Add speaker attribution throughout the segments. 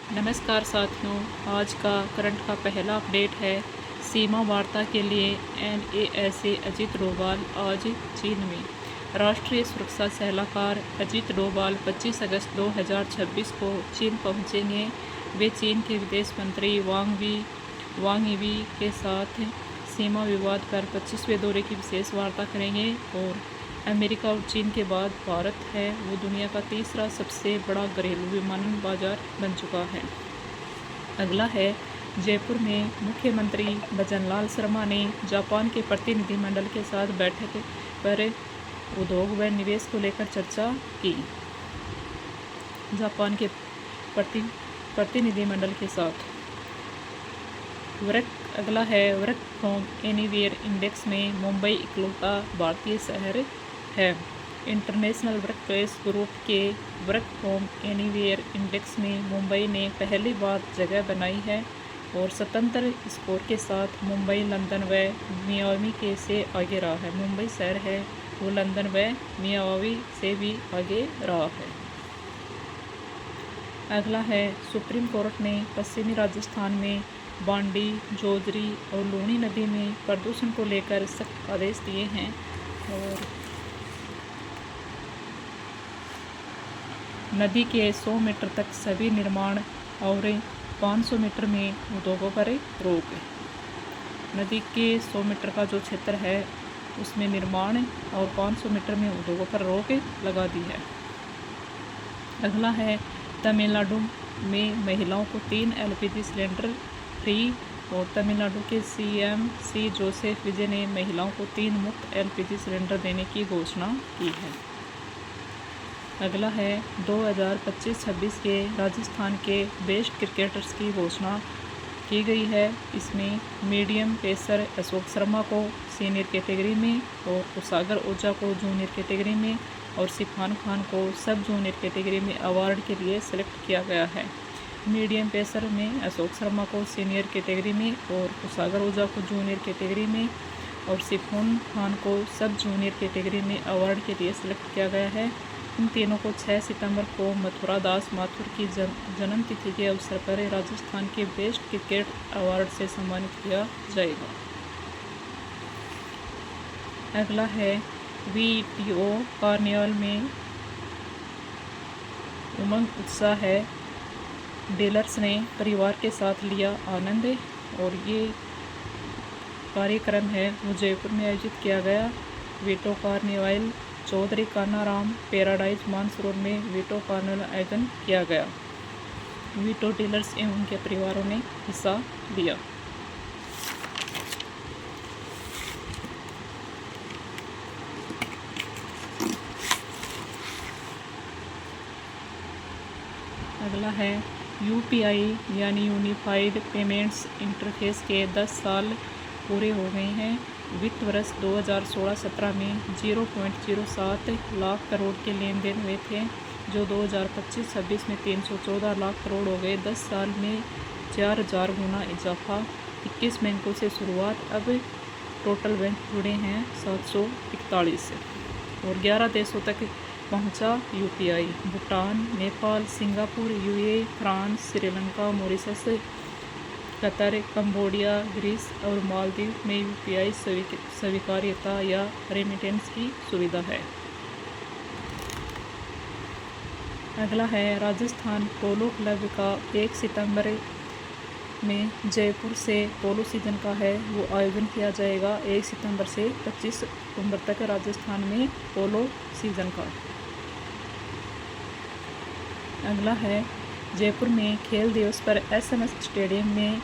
Speaker 1: नमस्कार साथियों, आज का करंट का पहला अपडेट है। सीमा वार्ता के लिए NASA अजीत डोभाल आज चीन में। राष्ट्रीय सुरक्षा सलाहकार अजीत डोभाल 25 अगस्त 2026 को चीन पहुंचेंगे। वे चीन के विदेश मंत्री वांग यी के साथ सीमा विवाद पर 25वें दौरे की विशेष वार्ता करेंगे। और अमेरिका और चीन के बाद भारत है वो दुनिया का तीसरा सबसे बड़ा घरेलू विमानन बाजार बन चुका है। अगला है, जयपुर में मुख्यमंत्री भजनलाल शर्मा ने जापान के प्रतिनिधिमंडल के साथ बैठक पर उद्योग व निवेश को लेकर चर्चा की। जापान के प्रतिनिधिमंडल के साथ अगला है, वर्क फ्रॉम एनीवेयर इंडेक्स में मुंबई इकलौता भारतीय शहर है। इंटरनेशनल वर्क प्लेस ग्रुप के वर्क फ्रॉम एनीवेयर इंडेक्स में मुंबई ने पहली बार जगह बनाई है और स्वतंत्र स्कोर के साथ मुंबई, लंदन व मियामी के से आगे रहा है। मुंबई शहर है वो लंदन व मियामी से भी आगे रहा है। अगला है, सुप्रीम कोर्ट ने पश्चिमी राजस्थान में बांडी, जोजरी और लूणी नदी में प्रदूषण को लेकर सख्त आदेश दिए हैं। और नदी के 100 मीटर तक सभी निर्माण और 500 मीटर में उद्योगों पर रोक। नदी के 100 मीटर का जो क्षेत्र है उसमें निर्माण और 500 मीटर में उद्योगों पर रोक लगा दी है। अगला है, तमिलनाडु में महिलाओं को 3 LPG सिलेंडर फ्री। और तमिलनाडु के CM सी जोसेफ विजय ने महिलाओं को 3 मुफ्त LPG सिलेंडर देने की घोषणा की है। अगला है, 2025-26 के राजस्थान के बेस्ट क्रिकेटर्स की घोषणा की गई है। इसमें मीडियम पेसर अशोक शर्मा को सीनियर कैटेगरी में और कुशागर ओझा को जूनियर कैटेगरी में और सिफान खान को सब जूनियर कैटेगरी में अवार्ड के लिए सेलेक्ट किया गया है। मीडियम पेसर में अशोक शर्मा को सीनियर कैटेगरी में और कुशागर ओझा को जूनियर कैटेगरी में और सिफान खान को सब जूनियर कैटेगरी में अवार्ड के लिए सेलेक्ट किया गया है। इन तीनों को 6 सितंबर को मथुरा दास माथुर की जन्म तिथि के अवसर पर राजस्थान के बेस्ट क्रिकेट अवार्ड से सम्मानित किया जाएगा। अगला है, VTO कार्निवाल में उमंग उत्साह है। डीलर्स ने परिवार के साथ लिया आनंद। और ये कार्यक्रम है वो जयपुर में आयोजित किया गया। Veto carnival Chaudhary Kanharam paradise Mansarovar में वीटो कार्निवाल आयोजन किया गया। वीटो डीलर्स एवं उनके परिवारों ने हिस्सा लिया। अगला है, UPI यानी यूनिफाइड पेमेंट्स इंटरफेस के 10 साल पूरे हो गए हैं। वित्त वर्ष 2016-17 में 0.07 लाख करोड़ के लेन देन हुए थे, जो 2025-26 में 314 लाख करोड़ हो गए। 10 साल में 4000 गुना इजाफा। 21 बैंकों से शुरुआत, अब टोटल बैंक जुड़े हैं 741 और 11 देशों तक पहुंचा UPI। Bhutan, Nepal, Singapore, UAE, France, Sri Lanka, Mauritius, Qatar, Cambodia, Greece और मालदीव में UPI स्वीकार्यता या रेमिटेंस की सुविधा है। अगला है, राजस्थान पोलो क्लब का 1 सितंबर में जयपुर से पोलो सीजन का है वो आयोजन किया जाएगा। 1 सितंबर से 25 अक्टूबर तक राजस्थान में पोलो सीजन का। अगला है, जयपुर में खेल दिवस पर SMS स्टेडियम में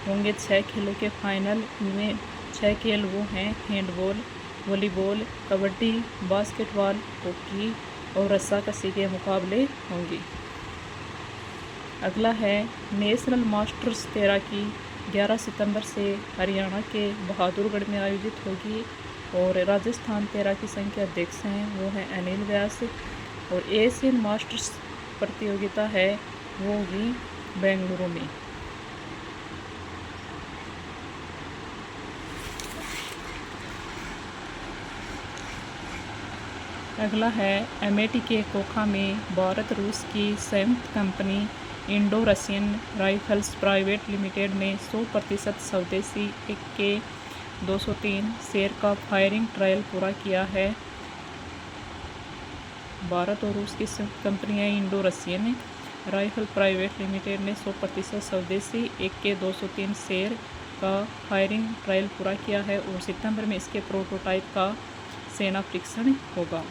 Speaker 1: होंगे 6 खेलों के फाइनल। इनमें 6 खेल वो हैं handball, volleyball, kabaddi, basketball, hockey और रस्साकशी के मुकाबले होंगे। अगला है, नेशनल मास्टर्स तैराकी 11 सितंबर से हरियाणा के बहादुरगढ़ में आयोजित होगी। और राजस्थान तैराकी संघ के अध्यक्ष हैं वो हैं अनिल व्यास। और एशियन मास्टर्स प्रतियोगिता है वो होगी बेंगलुरु में। अगला है, अमेठी के कोखा में भारत रूस की संयुक्त company Indo Russian rifles private limited ने 100% स्वदेशी AK 203 शेर का फायरिंग ट्रायल पूरा किया है। भारत और रूस की कंपनी है Indo Russian rifle private limited ने 100% स्वदेशी AK 203 शेर का फायरिंग ट्रायल पूरा किया है और सितंबर में इसके प्रोटोटाइप का सेना परीक्षण होगा।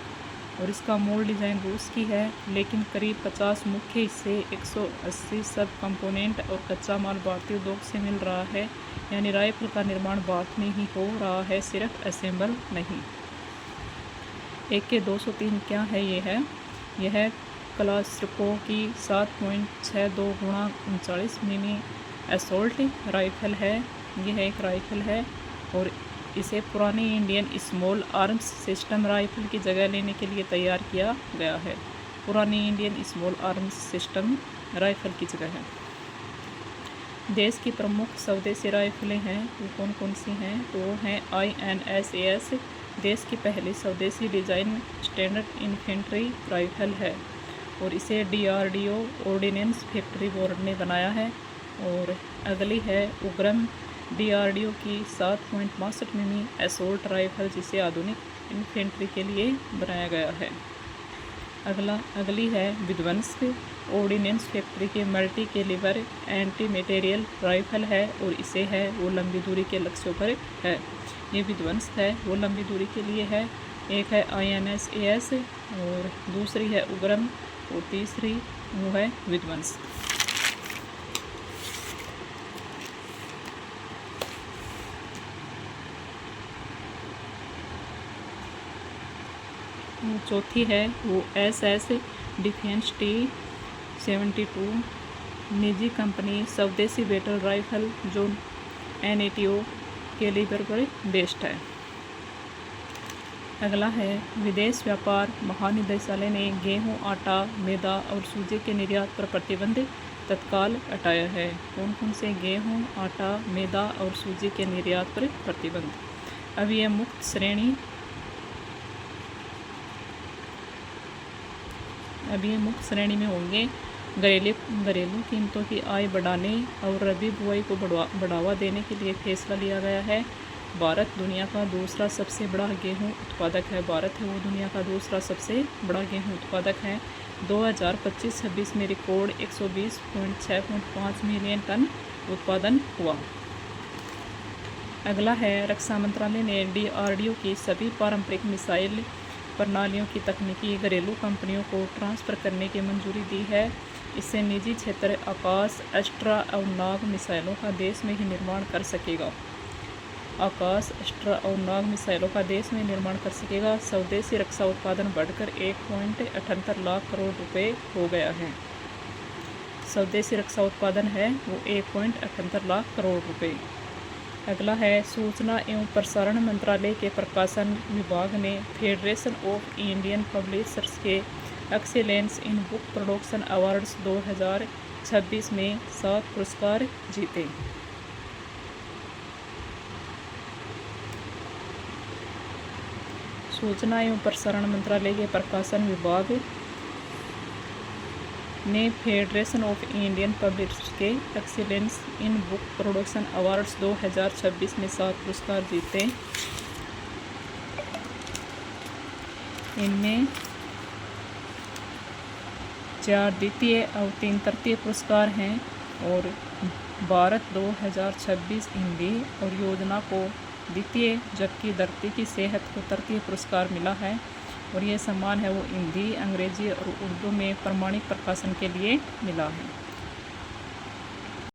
Speaker 1: और इसका मूल डिज़ाइन रूस की है, लेकिन करीब 50 मुख्य हिस्से, 180 सब कंपोनेंट और कच्चा माल भारतीय उद्योग से मिल रहा है। यानी राइफल का निर्माण भारत में ही हो रहा है, सिर्फ असेंबल नहीं। AK 203 क्या है? यह क्लास्को की 7.62 × 39 मिमी असोल्ट राइफल है। यह एक राइफल है और इसे पुरानी Indian small arms system rifle की जगह लेने के लिए तैयार किया गया है। पुरानी Indian small arms system rifle की जगह है। देश की प्रमुख स्वदेशी राइफलें हैं, वो कौन कौन सी हैं? तो वो हैं INSAS, देश की पहली स्वदेशी डिज़ाइन स्टैंडर्ड इन्फेंट्री राइफल है और इसे DRDO ऑर्डिनेंस फैक्ट्री बोर्ड ने बनाया है। और अगली है उग्रम, DRDO की 7.62 मिमी असोल्ट राइफल, जिसे आधुनिक इन्फेंट्री के लिए बनाया गया है। अगली है विध्वंस, ऑर्डिनेंस फैक्ट्री के multi calibre anti material rifle है और इसे है वो लंबी दूरी के लक्ष्यों पर है। ये विध्वंस है वो लंबी दूरी के लिए है। एक है INSAS और दूसरी है उग्रम और तीसरी वो है विध्वंस। चौथी है वो SS डिफेंस T-72 निजी कंपनी स्वदेशी बैटल राइफल जो NATO कैलिबर पर बेस्ड है। अगला है विदेश व्यापार महानिदेशालय ने गेहूं, आटा, मैदा और सूजी के निर्यात पर प्रतिबंध तत्काल हटाया है। कौन कौन से गेहूं, आटा, मैदा और सूजी के निर्यात पर प्रतिबंध? अब ये मुक्त श्रेणी में होंगे। घरेलू कीमतों की आय बढ़ाने और रबी बुआई को बढ़ावा देने के लिए फैसला लिया गया है। भारत दुनिया का दूसरा सबसे बड़ा गेहूं उत्पादक है। भारत है वो दुनिया का दूसरा सबसे बड़ा गेहूं उत्पादक है। 2025-26 में रिकॉर्ड 120.6.5 मिलियन टन उत्पादन हुआ। अगला है रक्षा मंत्रालय ने DRDO की सभी पारंपरिक मिसाइल प्रणालियों की तकनीकी घरेलू कंपनियों को ट्रांसफ़र करने की मंजूरी दी है। इससे निजी क्षेत्र आकाश, अस्त्रा और नाग मिसाइलों का देश में ही निर्माण कर सकेगा। आकाश, अस्त्रा और नाग मिसाइलों का देश में निर्माण कर सकेगा। स्वदेशी रक्षा उत्पादन बढ़कर 1.78 लाख करोड़ रुपए हो गया है। स्वदेशी रक्षा उत्पादन है वो 1.78 लाख करोड़ रुपए। अगला है सूचना एवं प्रसारण मंत्रालय के प्रकाशन विभाग ने फेडरेशन ऑफ इंडियन पब्लिशर्स के excellence in book production awards 2026 में 7 पुरस्कार जीते। सूचना एवं प्रसारण मंत्रालय के प्रकाशन विभाग ने फेडरेशन ऑफ इंडियन पब्लिशर्स के excellence in book production awards 2026 में 7 पुरस्कार जीते। इनमें 4 द्वितीय और 3 तृतीय पुरस्कार हैं और भारत 2026 हिंदी और योजना को द्वितीय, जबकि धरती की सेहत को तृतीय पुरस्कार मिला है। और ये सम्मान है वो हिंदी, अंग्रेजी और उर्दू में प्रमाणिक प्रकाशन के लिए मिला है।